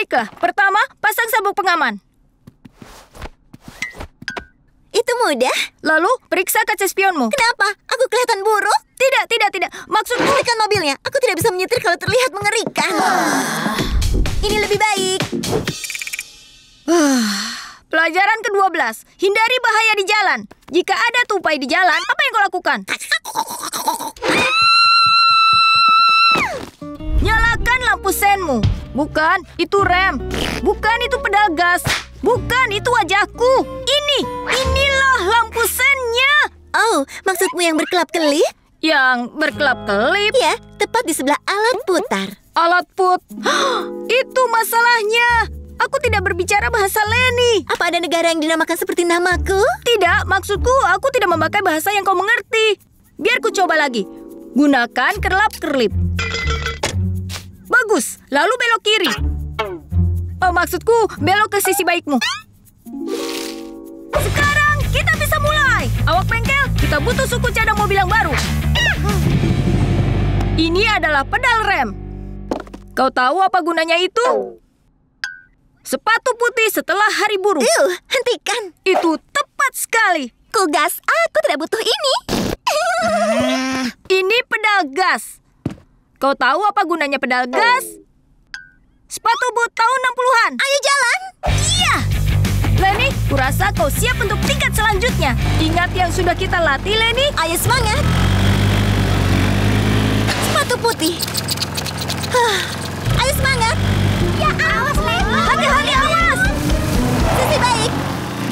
Baiklah, pertama, pasang sabuk pengaman. Itu mudah. Lalu, periksa kaca spionmu. Kenapa? Aku kelihatan buruk? Tidak. Maksudku... Hentikan mobilnya. Aku tidak bisa menyetir kalau terlihat mengerikan. Ini lebih baik. Pelajaran ke-12. Hindari bahaya di jalan. Jika ada tupai di jalan, apa yang kau lakukan? Nyalakan lampu senmu. Bukan, itu rem. Bukan, itu pedal gas. Bukan, itu wajahku. Inilah lampu sennya. Oh, maksudmu yang berkelap-kelip? Yang berkelap-kelip? Ya, tepat di sebelah alat putar. Alat put. Itu masalahnya. Aku tidak berbicara bahasa Leni. Apa ada negara yang dinamakan seperti namaku? Tidak, maksudku aku tidak memakai bahasa yang kau mengerti. Biar ku coba lagi. Gunakan kerlap-kerlip. Bagus, lalu belok kiri. Oh, maksudku belok ke sisi baikmu. Sekarang kita bisa mulai. Awak bengkel, kita butuh suku cadang mobil yang baru. Ini adalah pedal rem. Kau tahu apa gunanya itu? Sepatu putih setelah hari buruh. Hentikan. Itu tepat sekali. Kugas, aku tidak butuh ini. Ini pedal gas. Kau tahu apa gunanya pedal gas? Sepatu boot tahun 60-an. Ayo jalan. Iya. Leni, kurasa kau siap untuk tingkat selanjutnya. Ingat yang sudah kita latih, Leni. Ayo semangat. Sepatu putih. Ayo semangat. Ya, awas, Leni. Hati-hati, awas. Sisi baik.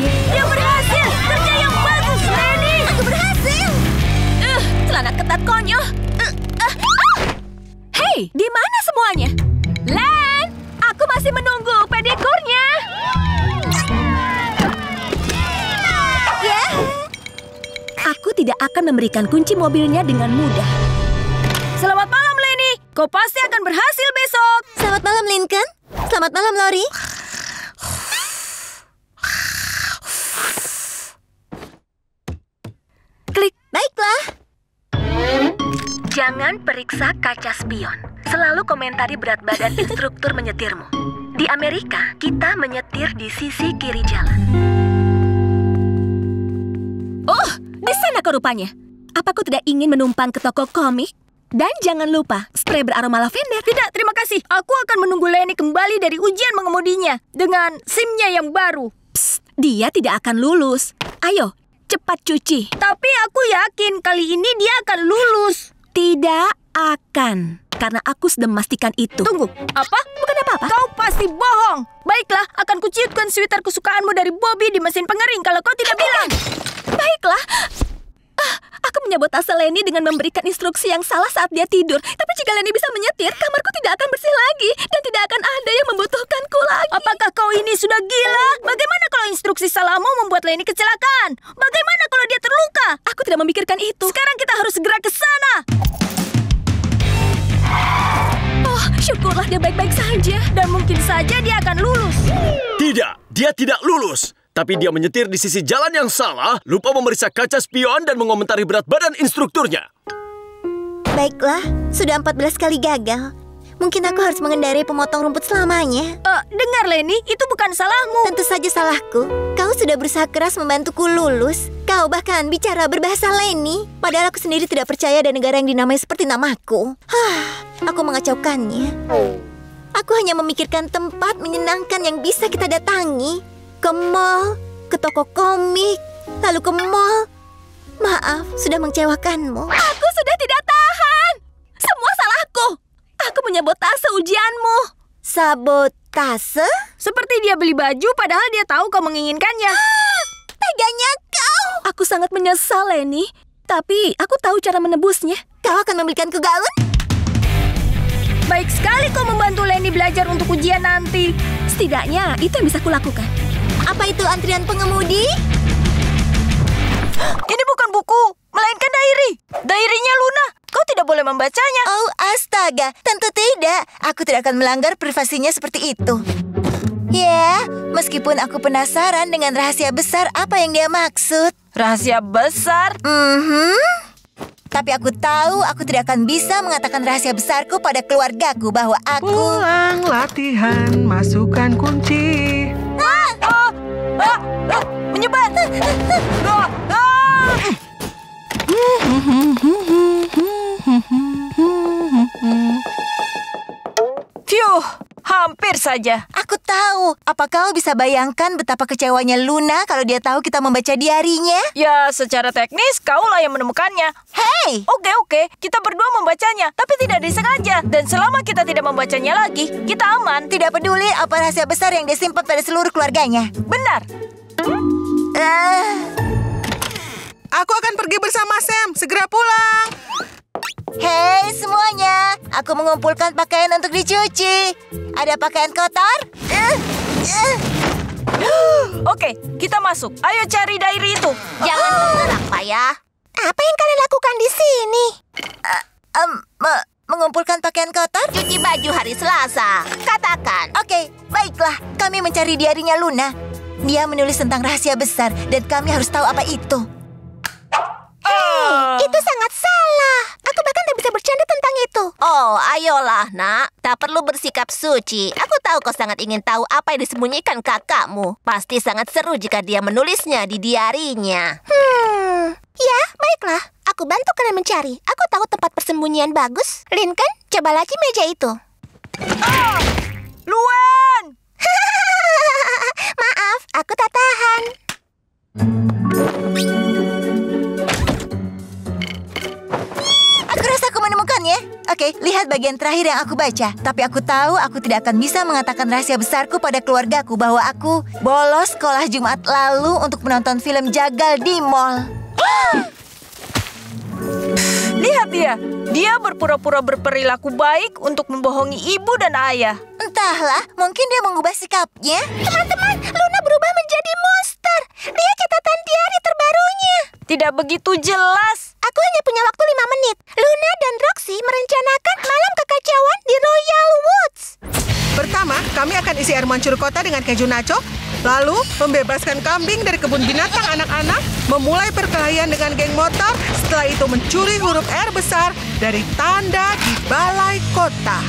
Dia berhasil. Kerja yang bagus, Leni. Aku berhasil. Celana ketat konyol. Hei, di mana semuanya? Len, aku masih menunggu pedikurnya. Ya. Aku tidak akan memberikan kunci mobilnya dengan mudah. Selamat malam, Leni. Kau pasti akan berhasil besok. Selamat malam, Lincoln. Selamat malam, Lori. Klik. Baiklah. Jangan periksa kaca spion. Selalu komentari berat badan instruktur menyetirmu. Di Amerika, kita menyetir di sisi kiri jalan. Oh, di sana kau rupanya. Apa kau tidak ingin menumpang ke toko komik? Dan jangan lupa, spray beraroma lavender. Tidak, terima kasih. Aku akan menunggu Leni kembali dari ujian mengemudinya dengan SIM-nya yang baru. Psst, dia tidak akan lulus. Ayo, cepat cuci. Tapi aku yakin kali ini dia akan lulus. Tidak akan. Karena aku sudah memastikan itu. Tunggu, apa? Bukan apa-apa. Kau pasti bohong. Baiklah, akan kuciutkan sweater kesukaanmu dari Bobby di mesin pengering kalau kau tidak bilang. Baiklah. Aku menyabotase Leni dengan memberikan instruksi yang salah saat dia tidur. Tapi jika Leni bisa menyetir, kamarku tidak akan bersih lagi. Dan tidak akan ada yang membutuhkanku lagi. Apakah kau ini sudah gila? Bagaimana kalau instruksi salahmu membuat Leni kecelakaan? Bagaimana kalau dia terluka? Aku tidak memikirkan itu. Sekarang kita harus segera ke sana. Oh, syukurlah dia baik-baik saja. Dan mungkin saja dia akan lulus. Tidak, dia tidak lulus. Tapi dia menyetir di sisi jalan yang salah, lupa memeriksa kaca spion dan mengomentari berat badan instrukturnya. Baiklah, sudah 14 kali gagal. Mungkin aku harus mengendarai pemotong rumput selamanya. Dengar Leni, itu bukan salahmu. Tentu saja salahku. Kau sudah berusaha keras membantuku lulus. Kau bahkan bicara berbahasa Leni. Padahal aku sendiri tidak percaya ada negara yang dinamai seperti namaku. Aku mengacaukannya. Aku hanya memikirkan tempat menyenangkan yang bisa kita datangi. Ke mall, ke toko komik, lalu ke mall. Maaf, sudah mengecewakanmu. Aku sudah tidak tahan. Semua salahku. Aku menyabotase ujianmu. Sabotase? Seperti dia beli baju padahal dia tahu kau menginginkannya. Teganya kau. Aku sangat menyesal, Leni. Tapi aku tahu cara menebusnya. Kau akan membelikanku gaun? Baik sekali kau membantu Leni belajar untuk ujian nanti. Setidaknya itu yang bisa kulakukan. Apa itu antrian pengemudi? Ini bukan buku, melainkan diary. Diary-nya Luna. Kau tidak boleh membacanya. Oh, astaga. Tentu tidak. Aku tidak akan melanggar privasinya seperti itu. Ya, meskipun aku penasaran dengan rahasia besar apa yang dia maksud. Rahasia besar? Tapi aku tahu aku tidak akan bisa mengatakan rahasia besarku pada keluargaku bahwa aku... Ulang latihan, masukkan kunci. Menyebar. Phew, hampir saja. Aku tahu. Apa kau bisa bayangkan betapa kecewanya Luna kalau dia tahu kita membaca diarinya? Ya, secara teknis kaulah yang menemukannya. Hei! Oke, kita berdua membacanya, tapi tidak disengaja. Dan selama kita tidak membacanya lagi, kita aman. Tidak peduli apa rahasia besar yang disimpan pada seluruh keluarganya. Benar. Aku akan pergi bersama Sam. Segera pulang. Hei semuanya, aku mengumpulkan pakaian untuk dicuci. Ada pakaian kotor? Oke, kita masuk. Ayo cari diary itu. Jangan bergerak, Pak ya. Apa yang kalian lakukan di sini? Mengumpulkan pakaian kotor? Cuci baju hari Selasa. Katakan. Oke, baiklah. Kami mencari diarinya Luna. Dia menulis tentang rahasia besar dan kami harus tahu apa itu. Itu sangat salah. Aku bahkan tidak bisa bercanda tentang itu. Oh, ayolah, nak. Tak perlu bersikap suci. Aku tahu kau sangat ingin tahu apa yang disembunyikan kakakmu. Pasti sangat seru jika dia menulisnya di diarinya. Ya, baiklah. Aku bantu kalian mencari. Aku tahu tempat persembunyian bagus. Lincoln, coba lagi meja itu. Luan! Maaf, aku tak tahan. Aku rasa aku menemukannya. Oke, lihat bagian terakhir yang aku baca. Tapi aku tahu aku tidak akan bisa mengatakan rahasia besarku pada keluargaku bahwa aku bolos sekolah Jumat lalu untuk menonton film jagal di mall. Lihat dia. Dia berpura-pura berperilaku baik untuk membohongi ibu dan ayah. Entahlah, mungkin dia mengubah sikapnya. Teman-teman, Luna berubah menjadi monster. Lihat catatan diari terbarunya. Tidak begitu jelas. Aku hanya punya waktu 5 menit. Luna dan Roxy merencanakan malam kekacauan di Royal Woods. Pertama, kami akan isi air mancur kota dengan keju nacho. Lalu, membebaskan kambing dari kebun binatang anak-anak. Memulai perkelahian dengan geng motor. Setelah itu mencuri huruf R besar dari tanda di balai kota.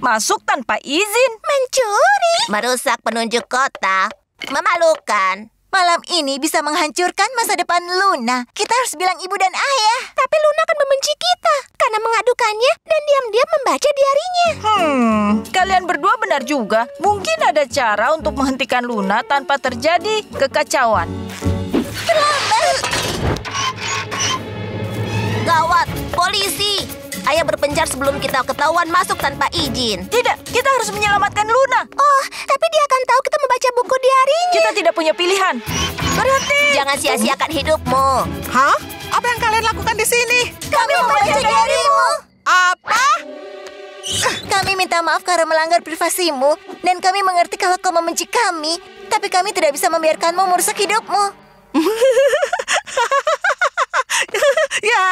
Masuk tanpa izin. Mencuri. Merusak penunjuk kota. Memalukan. Malam ini bisa menghancurkan masa depan Luna. Kita harus bilang ibu dan ayah. Tapi Luna akan membenci kita karena mengadukannya dan diam-diam membaca diarinya. Kalian berdua benar juga. Mungkin ada cara untuk menghentikan Luna tanpa terjadi kekacauan. Gawat, polisi. Ayah berpencar sebelum kita ketahuan masuk tanpa izin. Tidak, kita harus menyelamatkan Luna. Oh, tapi dia akan tahu kita membaca buku diarinya. Kita tidak punya pilihan. Berhenti. Jangan sia-siakan hidupmu. Hah? Apa yang kalian lakukan di sini? Kami membaca diarimu. Apa? Kami minta maaf karena melanggar privasimu. Dan kami mengerti kalau kau membenci kami. Tapi kami tidak bisa membiarkanmu merusak hidupmu. Ya,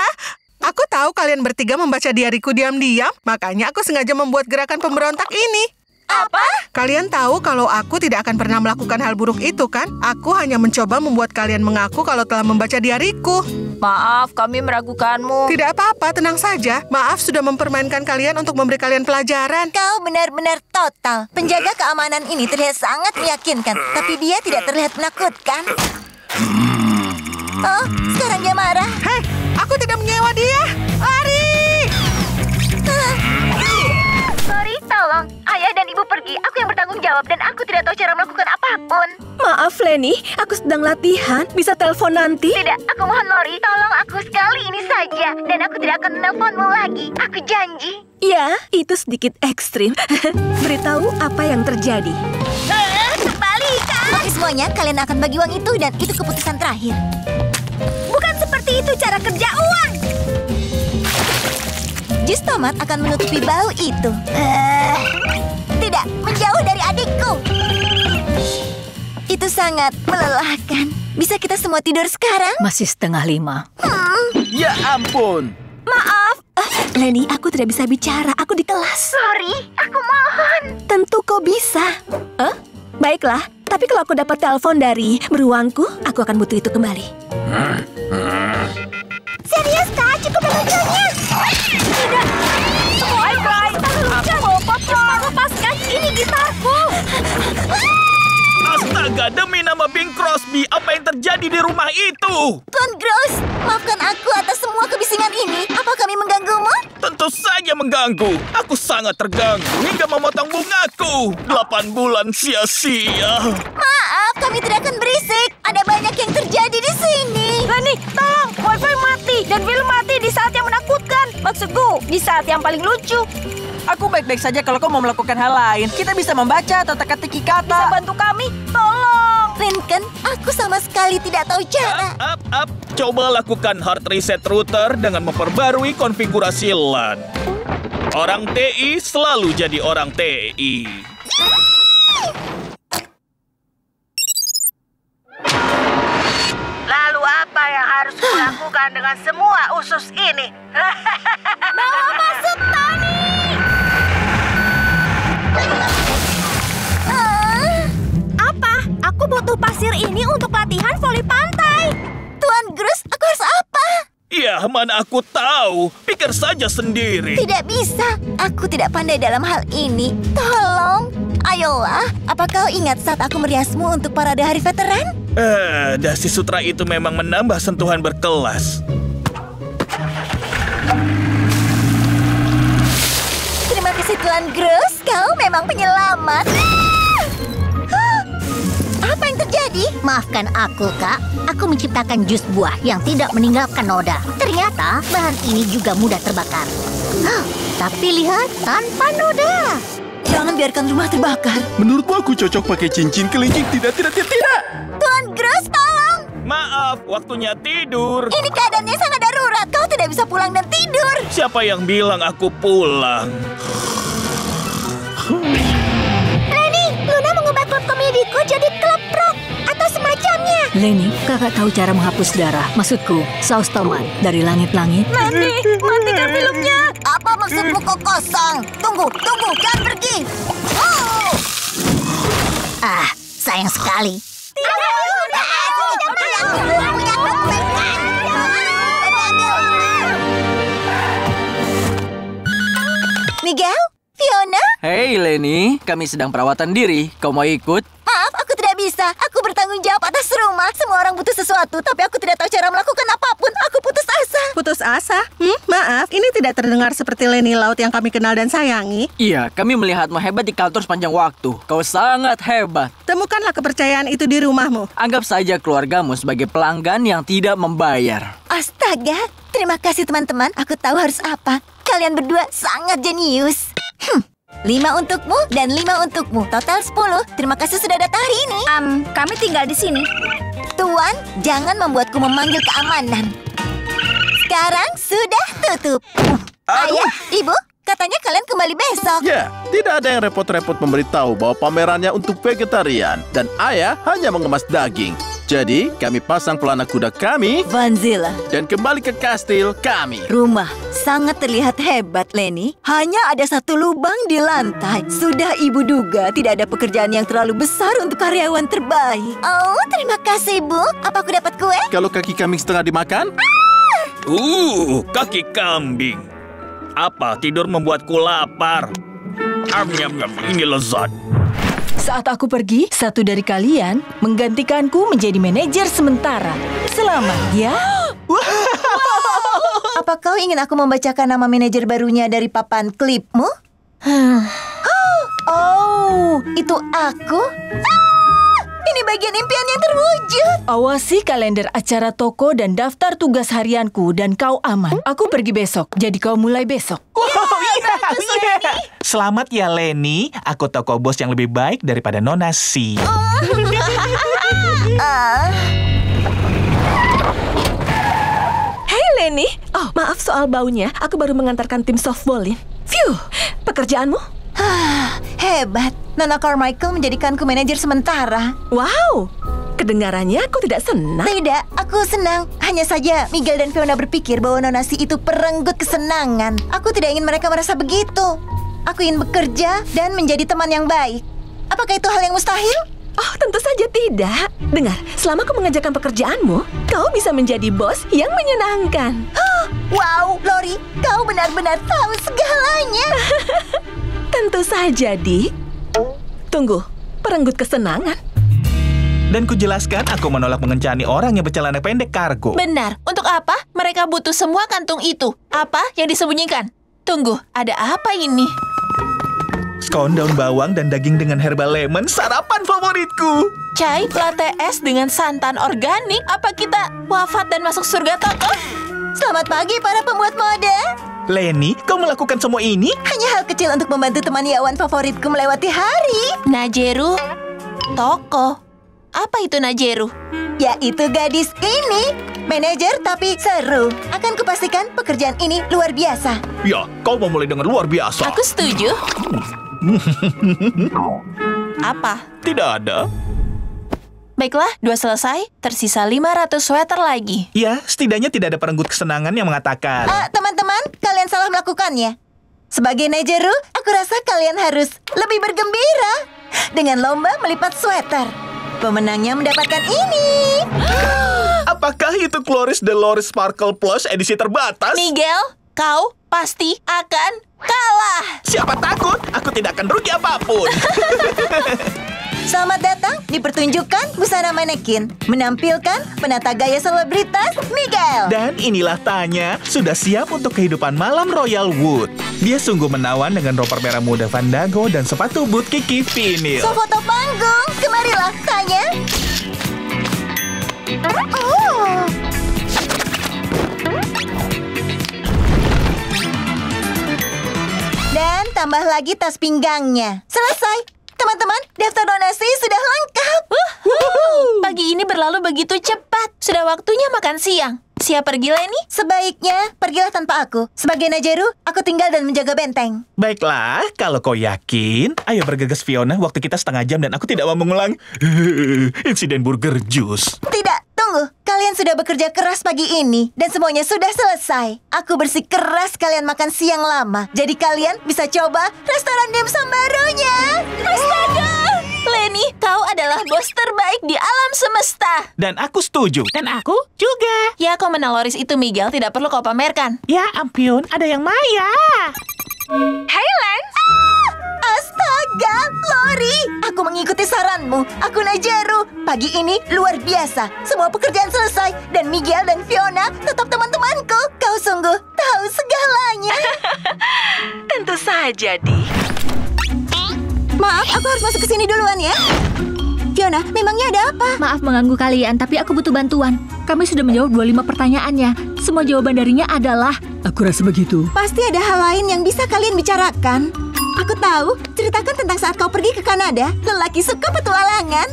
aku tahu kalian bertiga membaca diariku diam-diam. Makanya aku sengaja membuat gerakan pemberontak ini. Apa? Kalian tahu kalau aku tidak akan pernah melakukan hal buruk itu, kan? Aku hanya mencoba membuat kalian mengaku kalau telah membaca diariku. Maaf, kami meragukanmu. Tidak apa-apa, tenang saja. Maaf sudah mempermainkan kalian untuk memberi kalian pelajaran. Kau benar-benar total. Penjaga keamanan ini terlihat sangat meyakinkan. Tapi dia tidak terlihat menakutkan. Oh, sekarang dia marah. Hei, aku tidak menyewa dia. Lari! Sorry, tolong. Ayah dan ibu pergi. Aku yang bertanggung jawab dan aku tidak tahu cara melakukan apapun. Maaf, Lenny. Aku sedang latihan. Bisa telepon nanti? Tidak, aku mohon Lori, tolong aku sekali ini saja. Dan aku tidak akan menelponmu lagi. Aku janji. Ya, itu sedikit ekstrim. Beritahu apa yang terjadi. Kembalikan! Oke semuanya, kalian akan bagi uang itu dan itu keputusan terakhir. Bukan seperti itu cara kerja uang. Jus tomat akan menutupi bau itu. Tidak, menjauh dari adikku. Itu sangat melelahkan. Bisa kita semua tidur sekarang? Masih 4:30. Ya ampun. Maaf. Lenny, aku tidak bisa bicara. Aku di kelas. Sorry, aku mohon. Tentu kau bisa. Baiklah. Tapi kalau aku dapat telepon dari beruangku, aku akan butuh itu kembali. Serius, Kak? Cukup Astaga, demi nama Bing Crosby, apa yang terjadi di rumah itu? Tuan Gross, maafkan aku atas semua kebisingan ini. Apa kami mengganggumu? Tentu saja mengganggu. Aku sangat terganggu hingga memotong bungaku. 8 bulan sia-sia. Maaf, kami tidak akan berisik. Ada banyak yang terjadi di sini. Leni, tolong! Wifi mati dan film mati di saat yang menakutkan. Maksudku, di saat yang paling lucu. Aku baik-baik saja kalau kau mau melakukan hal lain. Kita bisa membaca atau teka-teki Bisa kata. bantu kami? Tolong! Lincoln, aku sama sekali tidak tahu cara. Up. Coba lakukan hard reset router dengan memperbarui konfigurasi LAN. Orang TI selalu jadi orang TI. Lalu apa yang harus kulakukan dengan semua usus ini? Bawa masuk, Tony! Apa? Aku butuh pasir ini untuk latihan voli pantai. Tuan Gross, aku harus apa? Ya, mana aku tahu. Pikir saja sendiri. Tidak bisa. Aku tidak pandai dalam hal ini. Tolong. Ayolah, apa kau ingat saat aku meriasmu untuk parade hari veteran? Dasi sutra itu memang menambah sentuhan berkelas. Terima kasih Tuan Gross, kau memang penyelamat. Apa yang terjadi? Maafkan aku, Kak. Aku menciptakan jus buah yang tidak meninggalkan noda. Ternyata bahan ini juga mudah terbakar. Tapi lihat, tanpa noda. Jangan biarkan rumah terbakar. Menurutmu aku cocok pakai cincin kelingking? Tidak. Tuan Gross, tolong. Maaf, waktunya tidur. Ini keadaannya sangat darurat. Kau tidak bisa pulang dan tidur. Siapa yang bilang aku pulang? Leni, Luna mengubah klub komediku jadi klub rock atau semacamnya. Leni, kakak tahu cara menghapus darah. Maksudku, saus tomat dari langit-langit. Leni, matikan filmnya. Apa maksudmu kau kosong? Tunggu, jangan pergi. Oh! Sayang sekali. Miguel? Fiona? Hei Leni, kami sedang perawatan diri. Kau mau ikut? Maaf, aku tidak bisa. Aku bertanggung jawab atas rumah. Semua orang butuh sesuatu, tapi aku tidak tahu cara melakukan apapun. Aku putus asa. Putus asa? Maaf, ini tidak terdengar seperti Leni Laut yang kami kenal dan sayangi. Iya, kami melihatmu hebat di kantor sepanjang waktu. Kau sangat hebat. Temukanlah kepercayaan itu di rumahmu. Anggap saja keluargamu sebagai pelanggan yang tidak membayar. Astaga, terima kasih teman-teman. Aku tahu harus apa. Kalian berdua sangat jenius. 5 untukmu dan 5 untukmu. Total 10. Terima kasih sudah datang hari ini. Kami tinggal di sini. Tuan, jangan membuatku memanggil keamanan. Sekarang sudah tutup. Ayah, ibu, katanya kalian kembali besok. Ya, tidak ada yang repot-repot memberitahu bahwa pamerannya untuk vegetarian. Dan ayah hanya mengemas daging. Jadi, kami pasang pelana kuda kami Vanzilla, dan kembali ke kastil kami. rumah sangat terlihat hebat, Leni. Hanya ada satu lubang di lantai. Sudah ibu duga tidak ada pekerjaan yang terlalu besar untuk karyawan terbaik. Oh, terima kasih, Bu. Apa aku dapat kue? Kalau kaki kambing setengah dimakan, Kaki kambing. Apa tidur membuatku lapar? Ini lezat. Saat aku pergi, satu dari kalian menggantikanku menjadi manajer sementara. Selamat ya. Apa kau ingin aku membacakan nama manajer barunya dari papan klipmu? Oh, itu aku? Ini bagian impian yang terwujud. Awasi kalender acara toko dan daftar tugas harianku dan kau aman. Aku pergi besok, jadi kau mulai besok. Selamat ya Leni, aku toko bos yang lebih baik daripada Nona Si. Hei Leni, maaf soal baunya. Aku baru mengantarkan tim softballin. Phew, pekerjaanmu? Hebat. Nona Carmichael menjadikanku manajer sementara. Wow, kedengarannya aku tidak senang. Tidak, aku senang. Hanya saja Miguel dan Fiona berpikir bahwa Nona Si itu perenggut kesenangan. Aku tidak ingin mereka merasa begitu. Aku ingin bekerja dan menjadi teman yang baik. Apakah itu hal yang mustahil? Oh, tentu saja tidak. Dengar, selama kau mengerjakan pekerjaanmu, kau bisa menjadi bos yang menyenangkan. Wow, Lori, kau benar-benar tahu segalanya. Tentu saja, Dick. Tunggu, perenggut kesenangan. Dan kujelaskan aku menolak mengencani orang yang bercelana pendek kargo. Benar. Untuk apa mereka butuh semua kantung itu? Apa yang disembunyikan? Tunggu, ada apa ini? Scone daun bawang dan daging dengan herbal lemon, sarapan favoritku. Chai latte es dengan santan organik. Apa kita wafat dan masuk surga toko? Selamat pagi para pembuat mode. Leni, kau melakukan semua ini? Hanya hal kecil untuk membantu teman Yawan favoritku melewati hari. Najeru, toko. Apa itu Najeru? Yaitu gadis ini. Manajer tapi seru. Akan kupastikan pekerjaan ini luar biasa. Ya, kau memulai dengan luar biasa. Aku setuju. Apa? Tidak ada. Baiklah, 2 selesai. Tersisa 500 sweater lagi. Ya, setidaknya tidak ada perenggut kesenangan yang mengatakan. Teman-teman, kalian salah melakukannya. Sebagai Najeru, aku rasa kalian harus lebih bergembira dengan lomba melipat sweater. Pemenangnya mendapatkan ini. Apakah itu Chloris Deloris Sparkle Plus edisi terbatas? Miguel, kau pasti akan kalah. Siapa takut? Aku tidak akan rugi apapun. Selamat datang di pertunjukan busana manekin. Menampilkan penata gaya selebritas Miguel. Dan inilah Tanya, sudah siap untuk kehidupan malam Royal Wood. Dia sungguh menawan dengan romper merah muda Vandago dan sepatu boot Kiki Vinil. So foto panggung, kemarilah Tanya. Oh. Dan tambah lagi tas pinggangnya. Selesai. Teman-teman, daftar donasi sudah lengkap. Pagi ini berlalu begitu cepat. Sudah waktunya makan siang. Siap pergi, Leni? Sebaiknya pergilah tanpa aku. Sebagai Najeru, aku tinggal dan menjaga benteng. Baiklah, kalau kau yakin, ayo bergegas Fiona. Waktu kita setengah jam dan aku tidak mau mengulang insiden burger jus. Tidak, tunggu. Kalian sudah bekerja keras pagi ini dan semuanya sudah selesai. Aku bersikeras kalian makan siang lama. Jadi kalian bisa coba restoran dimsum barunya. Astaga! Leni, kau adalah bos terbaik di alam semesta. Dan aku setuju. Dan aku juga. Ya, kau menaloris itu, Miguel. Tidak perlu kau pamerkan. Ya ampun, ada yang Maya. Hey, Lance! Astaga, Lori! Aku mengikuti saranmu. Aku Najeru. Pagi ini luar biasa. Semua pekerjaan selesai. Dan Miguel dan Fiona tetap teman-temanku. Kau sungguh tahu segalanya. Tentu saja, Di. Maaf, aku harus masuk ke sini duluan ya. Fiona, memangnya ada apa? Maaf mengganggu kalian, tapi aku butuh bantuan. Kami sudah menjawab 25 pertanyaannya. Semua jawaban darinya adalah... Aku rasa begitu. Pasti ada hal lain yang bisa kalian bicarakan. Aku tahu, ceritakan tentang saat kau pergi ke Kanada. Lelaki suka petualangan.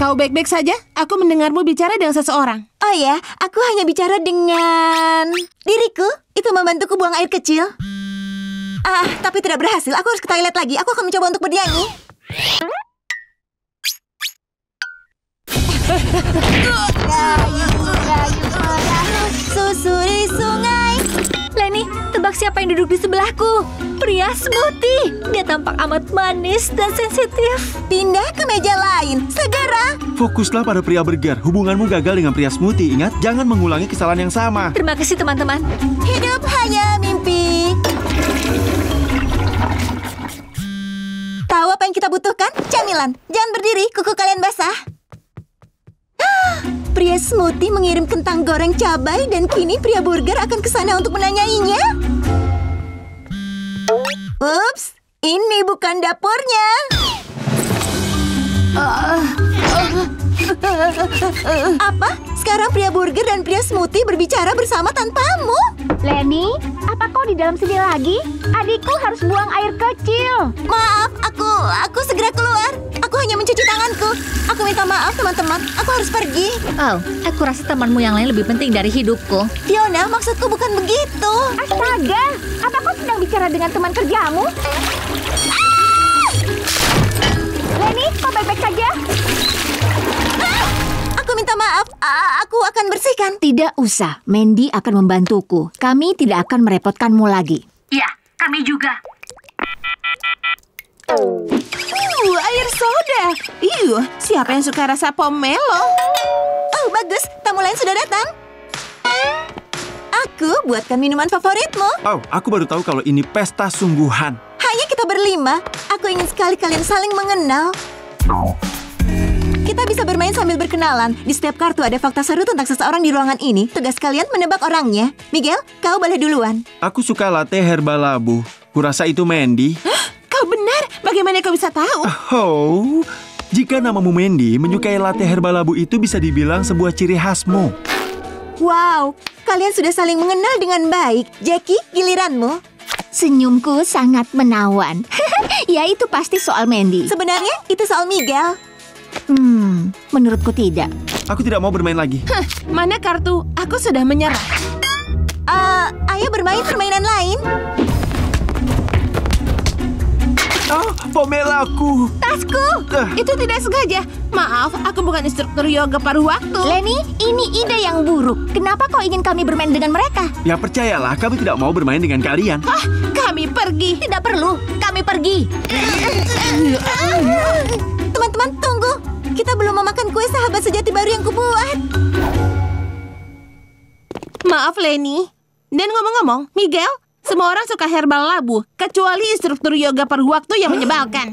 Kau baik-baik saja? Aku mendengarmu bicara dengan seseorang. Oh ya, aku hanya bicara dengan... diriku. Itu membantuku buang air kecil. Tapi tidak berhasil. Aku harus ke toilet lagi. Aku akan mencoba untuk bernyanyi. Susuri sungai. Leni, tebak siapa yang duduk di sebelahku? Pria smoothie. Dia tampak amat manis dan sensitif. Pindah ke meja lain, segera. Fokuslah pada pria burger. Hubunganmu gagal dengan pria smoothie. Ingat, jangan mengulangi kesalahan yang sama. Terima kasih teman-teman. Hidup hanya mimpi. Tahu apa yang kita butuhkan? Camilan. Jangan berdiri, kuku kalian basah. Pria smoothie mengirim kentang goreng cabai dan kini pria burger akan ke sana untuk menanyainya. Ups, ini bukan dapurnya. Apa? Sekarang pria burger dan pria smoothie berbicara bersama tanpamu? Leni, apa kau di dalam sini lagi? Adikku harus buang air kecil. Maaf, aku segera keluar. Aku hanya mencuci tanganku. Aku minta maaf, teman-teman. Aku harus pergi. Oh, aku rasa temanmu yang lain lebih penting dari hidupku. Fiona, maksudku bukan begitu. Astaga, apa kau sedang bicara dengan teman kerjamu? Leni, kau baik-baik saja? Aku minta maaf. Aku akan bersihkan. Tidak usah. Mandy akan membantuku. Kami tidak akan merepotkanmu lagi. Ya, kami juga. Air soda. Siapa yang suka rasa pomelo? Oh, bagus. Tamu lain sudah datang. Aku buatkan minuman favoritmu. Oh, aku baru tahu kalau ini pesta sungguhan. Hanya kita berlima. Aku ingin sekali kalian saling mengenal. Kita bisa bermain sambil berkenalan. Di setiap kartu ada fakta seru tentang seseorang di ruangan ini. Tugas kalian menebak orangnya. Miguel, kau boleh duluan. Aku suka latte herba labu. Kurasa itu Mandy. Kau benar. Bagaimana kau bisa tahu? Oh, jika namamu Mandy, menyukai latte herba labu itu bisa dibilang sebuah ciri khasmu. Wow, kalian sudah saling mengenal dengan baik. Jackie, giliranmu. Senyumku sangat menawan. Ya, itu pasti soal Mandy. Sebenarnya itu soal Miguel. Menurutku tidak. Aku tidak mau bermain lagi. Mana kartu? Aku sudah menyerah. Ayo bermain permainan lain. Pomelaku. Tasku! Itu tidak sengaja. Maaf, aku bukan instruktur yoga paruh waktu. Lenny, ini ide yang buruk. Kenapa kau ingin kami bermain dengan mereka? Ya percayalah, kami tidak mau bermain dengan kalian. Kami pergi. Tidak perlu, kami pergi. Teman-teman, tunggu. Kita belum memakan kue sahabat sejati baru yang kubuat. Maaf, Lenny. Dan ngomong-ngomong, Miguel, semua orang suka herbal labu, kecuali instruktur yoga paruh waktu yang menyebalkan.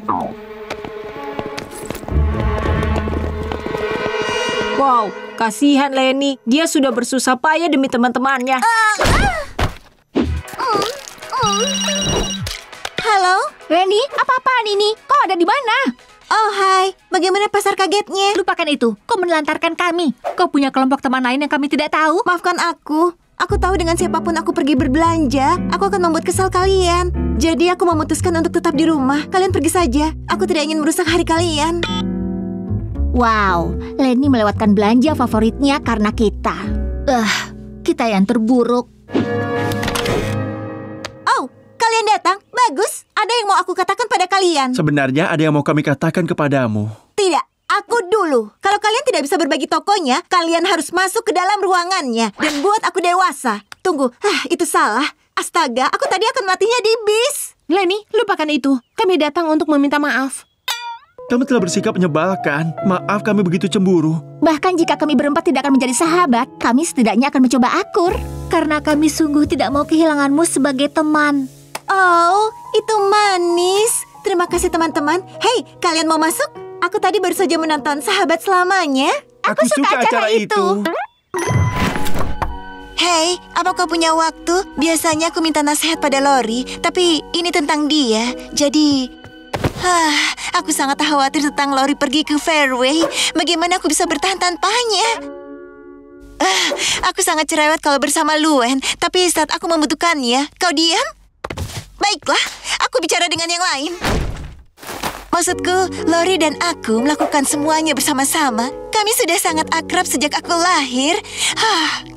Wow, kasihan Lenny. Dia sudah bersusah payah demi teman-temannya. Halo? Lenny, apa-apaan ini? Kau ada di mana? Oh, hai. Bagaimana pasar kagetnya? Lupakan itu. Kau menelantarkan kami. Kau punya kelompok teman lain yang kami tidak tahu. Maafkan aku. Aku tahu dengan siapapun aku pergi berbelanja, aku akan membuat kesal kalian. Jadi aku memutuskan untuk tetap di rumah. Kalian pergi saja. Aku tidak ingin merusak hari kalian. Wow, Lenny melewatkan belanja favoritnya karena kita. Kita yang terburuk. Oh, kalian datang? Bagus. Ada yang mau aku katakan pada kalian? Sebenarnya ada yang mau kami katakan kepadamu. Tidak. Aku dulu. Kalau kalian tidak bisa berbagi tokonya, kalian harus masuk ke dalam ruangannya dan buat aku dewasa. Tunggu, itu salah. Astaga, aku tadi akan melatihnya di bis. Lenny, lupakan itu. Kami datang untuk meminta maaf. Kami telah bersikap menyebalkan. Maaf kami begitu cemburu. Bahkan jika kami berempat tidak akan menjadi sahabat, kami setidaknya akan mencoba akur. Karena kami sungguh tidak mau kehilanganmu sebagai teman. Oh, itu manis. Terima kasih teman-teman. Hei, kalian mau masuk? Aku tadi baru saja menonton Sahabat Selamanya. Aku suka acara itu. Hei, apa kau punya waktu? Biasanya aku minta nasihat pada Lori, tapi ini tentang dia. Jadi, aku sangat khawatir tentang Lori pergi ke Fairway. Bagaimana aku bisa bertahan tanpanya? Aku sangat cerewet kalau bersama Luen, tapi saat aku membutuhkannya, kau diam? Baiklah, aku bicara dengan yang lain. Maksudku, Lori dan aku melakukan semuanya bersama-sama. Kami sudah sangat akrab sejak aku lahir.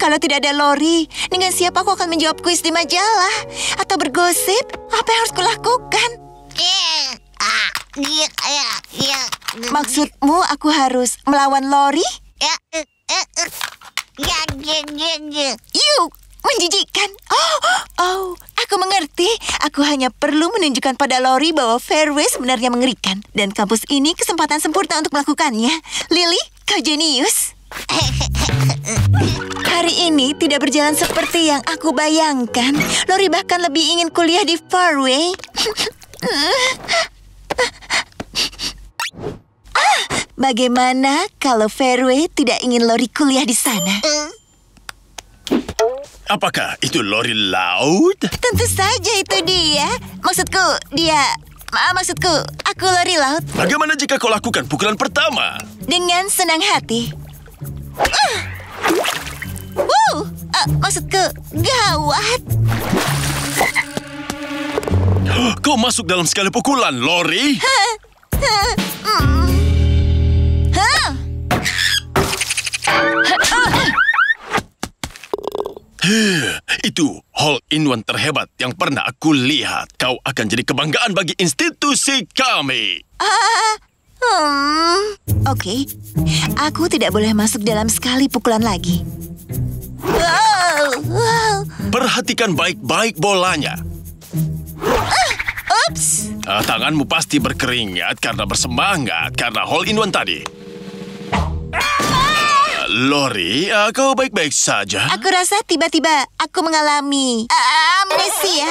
Kalau tidak ada Lori, dengan siapa aku akan menjawab kuis di majalah? Atau bergosip? Apa yang harus kulakukan? Maksudmu aku harus melawan Lori? Yuk, menjijikkan. Oh, aku mengerti. Aku hanya perlu menunjukkan pada Lori bahwa Fairway sebenarnya mengerikan. Dan kampus ini kesempatan sempurna untuk melakukannya. Lily, kau jenius. Hari ini tidak berjalan seperti yang aku bayangkan. Lori bahkan lebih ingin kuliah di Fairway. Bagaimana kalau Fairway tidak ingin Lori kuliah di sana? Apakah itu Lori Laut? Tentu saja itu dia. Maksudku, aku Lori Laut. Bagaimana jika kau lakukan pukulan pertama? Dengan senang hati. Maksudku, gawat. Kau masuk dalam sekali pukulan, Lori. Itu hole-in-one terhebat yang pernah aku lihat. Kau akan jadi kebanggaan bagi institusi kami. Oke. Aku tidak boleh masuk dalam sekali pukulan lagi. Perhatikan baik-baik bolanya. Ups. Tanganmu pasti berkeringat karena bersemangat karena hole-in-one tadi. Lori, kau baik-baik saja? Aku rasa tiba-tiba aku mengalami amnesia.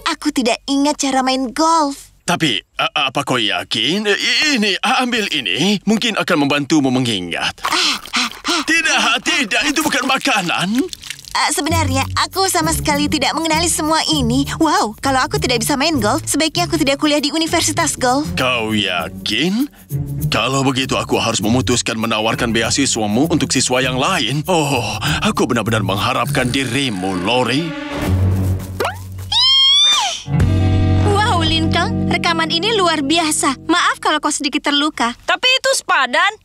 Aku tidak ingat cara main golf. Tapi, apa kau yakin? Ini, ambil ini. Mungkin akan membantumu mengingat. Tidak, itu bukan makanan. Sebenarnya, aku sama sekali tidak mengenali semua ini. Wow, kalau aku tidak bisa main golf, sebaiknya aku tidak kuliah di Universitas Golf. Kau yakin? Kalau begitu, aku harus memutuskan menawarkan beasiswamu untuk siswa yang lain. Oh, aku benar-benar mengharapkan dirimu, Lori. Wow, Lincoln, rekaman ini luar biasa. Maaf kalau kau sedikit terluka. Tapi itu sepadan.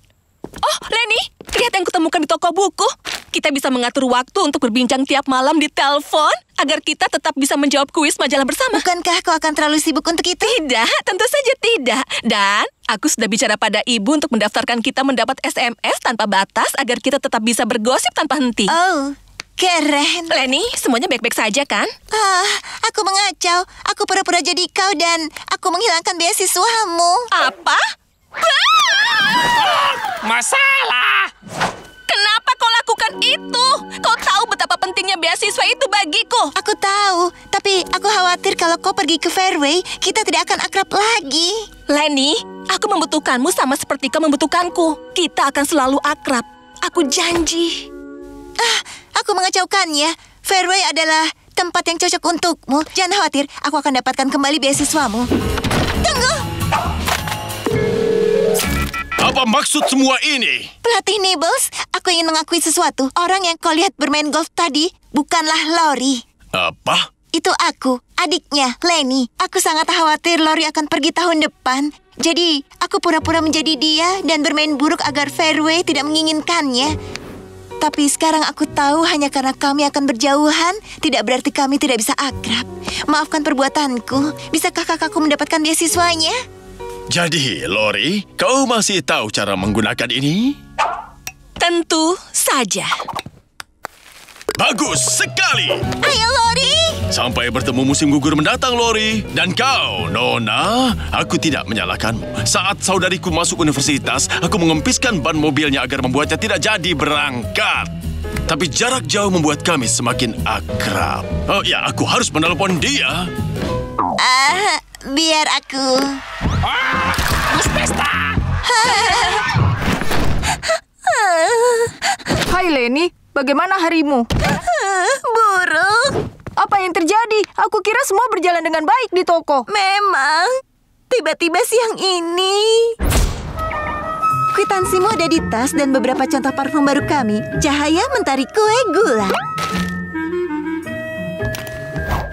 Oh, Lenny, lihat yang kutemukan di toko buku. Kita bisa mengatur waktu untuk berbincang tiap malam di telepon agar kita tetap bisa menjawab kuis majalah bersama. Bukankah kau akan terlalu sibuk untuk itu? Tidak, tentu saja tidak. Dan aku sudah bicara pada ibu untuk mendaftarkan kita mendapat SMS tanpa batas agar kita tetap bisa bergosip tanpa henti. Oh, keren. Lenny, semuanya baik-baik saja kan? Aku mengacau. Aku pura-pura jadi kau dan aku menghilangkan beasiswamu. Apa? Masalah! Kenapa kau lakukan itu? Kau tahu betapa pentingnya beasiswa itu bagiku. Aku tahu, tapi aku khawatir kalau kau pergi ke Fairway, kita tidak akan akrab lagi. Lenny, aku membutuhkanmu sama seperti kau membutuhkanku. Kita akan selalu akrab. Aku janji. Aku mengacaukannya. Fairway adalah tempat yang cocok untukmu. Jangan khawatir, aku akan dapatkan kembali beasiswamu. Tunggu! Apa maksud semua ini? Pelatih Nibbles, aku ingin mengakui sesuatu. Orang yang kau lihat bermain golf tadi bukanlah Lori. Apa? Itu aku, adiknya, Lenny. Aku sangat khawatir Lori akan pergi tahun depan. Jadi, aku pura-pura menjadi dia dan bermain buruk agar Fairway tidak menginginkannya. Tapi sekarang aku tahu hanya karena kami akan berjauhan, tidak berarti kami tidak bisa akrab. Maafkan perbuatanku. Bisakah kakakku mendapatkan beasiswanya? Jadi, Lori, kau masih tahu cara menggunakan ini? Tentu saja. Bagus sekali. Ayo, Lori. Sampai bertemu musim gugur mendatang, Lori. Dan kau, Nona, aku tidak menyalahkanmu. Saat saudariku masuk universitas, aku mengempiskan ban mobilnya agar membuatnya tidak jadi berangkat. Tapi jarak jauh membuat kami semakin akrab. Oh ya, aku harus menelepon dia. Biar aku. Bus pesta! Hai Lenny, bagaimana harimu? Buruk. Apa yang terjadi? Aku kira semua berjalan dengan baik di toko. Memang. Tiba-tiba siang ini. Kwitansimu ada di tas dan beberapa contoh parfum baru kami. Cahaya Mentari Kue Gula.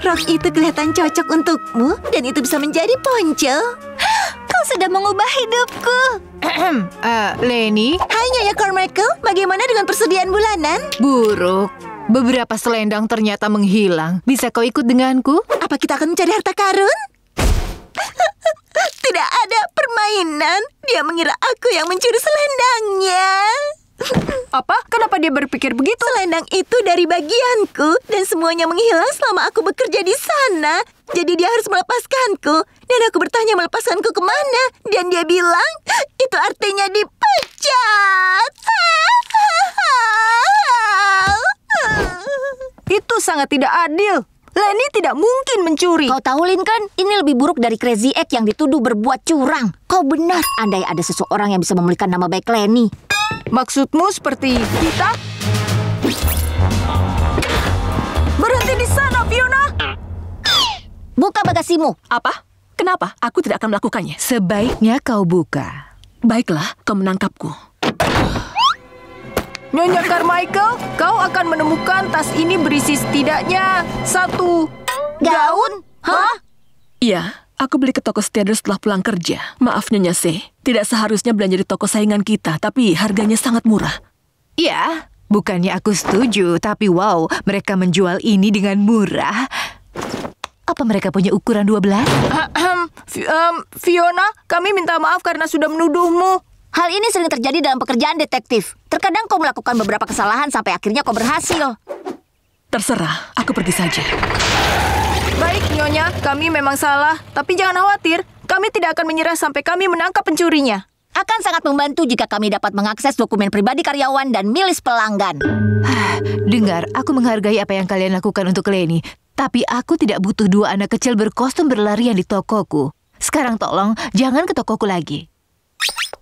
Rok itu kelihatan cocok untukmu dan itu bisa menjadi ponco. Kau sudah mengubah hidupku. Lenny? Hai Nyonya Carmichael, bagaimana dengan persediaan bulanan? Buruk. Beberapa selendang ternyata menghilang. Bisa kau ikut denganku? Apa kita akan mencari harta karun? Tidak ada permainan. Dia mengira aku yang mencuri selendangnya. Apa? Kenapa dia berpikir begitu? Selendang itu dari bagianku dan semuanya menghilang selama aku bekerja di sana. Jadi dia harus melepaskanku. Dan aku bertanya melepaskanku kemana. Dan dia bilang, itu artinya dipecat. Itu sangat tidak adil. Lenny tidak mungkin mencuri. Kau tahu, Lincoln, ini lebih buruk dari Crazy Egg yang dituduh berbuat curang. Kau benar, andai ada seseorang yang bisa memulihkan nama baik Lenny. Maksudmu seperti kita? Berhenti di sana, Fiona! Buka bagasimu. Apa? Kenapa? Aku tidak akan melakukannya. Sebaiknya kau buka. Baiklah, kau menangkapku. Nyonya Carmichael, kau akan menemukan tas ini berisi setidaknya 1 gaun. Hah? Iya, aku beli ke toko Steader setelah pulang kerja. Maaf Nyonya C, tidak seharusnya belanja di toko saingan kita, tapi harganya sangat murah. Ya, bukannya aku setuju, tapi wow, mereka menjual ini dengan murah. Apa mereka punya ukuran 12? Fiona, kami minta maaf karena sudah menuduhmu. Hal ini sering terjadi dalam pekerjaan detektif. Terkadang kau melakukan beberapa kesalahan sampai akhirnya kau berhasil. Terserah, aku pergi saja. Baik, Nyonya, kami memang salah. Tapi jangan khawatir, kami tidak akan menyerah sampai kami menangkap pencurinya. Akan sangat membantu jika kami dapat mengakses dokumen pribadi karyawan dan milis pelanggan. Dengar, aku menghargai apa yang kalian lakukan untuk Lenny. Tapi aku tidak butuh 2 anak kecil berkostum berlarian di tokoku. Sekarang tolong, jangan ke tokoku lagi.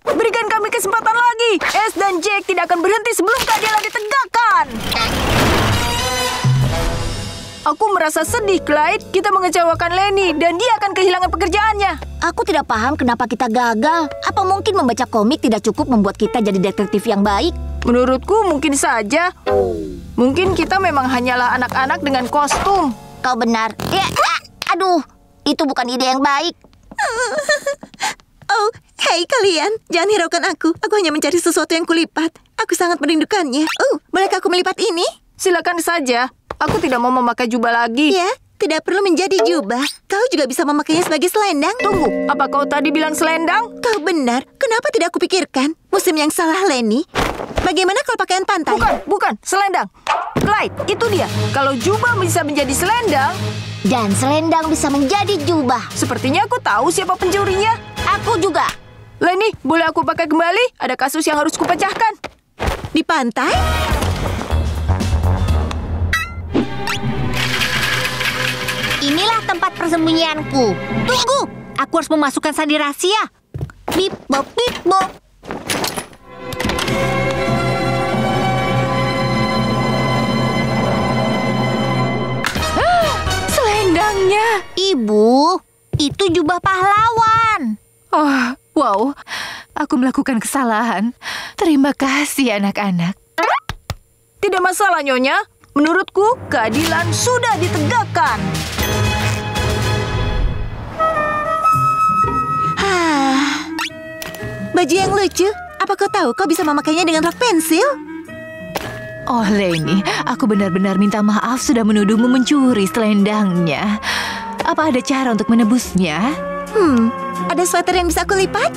Berikan kami kesempatan lagi. Ace dan Jack tidak akan berhenti sebelum keadilan ditegakkan. Aku merasa sedih, Clyde. Kita mengecewakan Lenny dan dia akan kehilangan pekerjaannya. Aku tidak paham kenapa kita gagal. Apa mungkin membaca komik tidak cukup membuat kita jadi detektif yang baik? Menurutku mungkin saja. Mungkin kita memang hanyalah anak-anak dengan kostum. Kau benar. Ya, aduh, itu bukan ide yang baik. Oh, hei kalian, jangan hiraukan aku. Aku hanya mencari sesuatu yang kulipat. Aku sangat merindukannya. Bolehkah aku melipat ini? Silakan saja. Aku tidak mau memakai jubah lagi. Ya, tidak perlu menjadi jubah. Kau juga bisa memakainya sebagai selendang. Tunggu, apa kau tadi bilang selendang? Kau benar. Kenapa tidak aku pikirkan? Musim yang salah, Lenny. Bagaimana kalau pakaian pantai? Bukan, selendang. Clyde, itu dia. Kalau jubah bisa menjadi selendang, dan selendang bisa menjadi jubah. Sepertinya aku tahu siapa pencurinya. Aku juga. Lenny, boleh aku pakai kembali? Ada kasus yang harus kupecahkan. Di pantai? Inilah tempat persembunyianku. Tunggu, aku harus memasukkan sandi rahasia. Bip bop bip bop. Selendangnya. Ibu, itu jubah pahlawan. Oh, wow. Aku melakukan kesalahan. Terima kasih anak-anak. Tidak masalah, Nyonya. Menurutku, keadilan sudah ditegakkan. Baju yang lucu. Apa kau tahu kau bisa memakainya dengan rok pensil? Oh, Lenny, aku benar-benar minta maaf sudah menuduhmu mencuri selendangnya. Apa ada cara untuk menebusnya? Ada sweater yang bisa aku lipat?